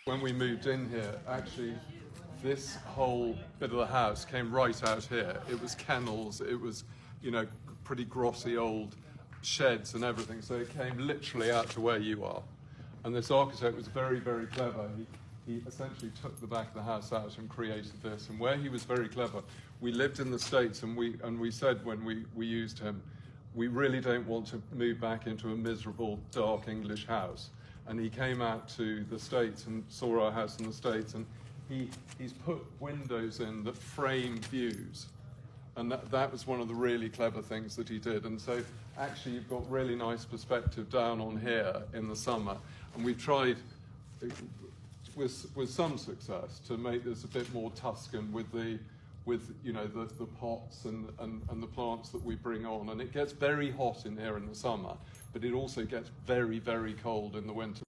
When we moved in here, actually, this whole bit of the house came right out here. It was kennels, it was, pretty grossy old sheds and everything. So it came literally out to where you are. And this architect was very, very clever. He essentially took the back of the house out and created this. And where he was very clever, we lived in the States, and we said when we used him, we really don't want to move back into a miserable, dark English house. And he came out to the States and saw our house in the States, and he's put windows in that frame views. And that was one of the really clever things that he did. And so actually you've got really nice perspective down on here in the summer. And we've tried, with some success, to make this a bit more Tuscan with the pots and the plants that we bring on. And it gets very hot in here in the summer, but it also gets very, very cold in the winter.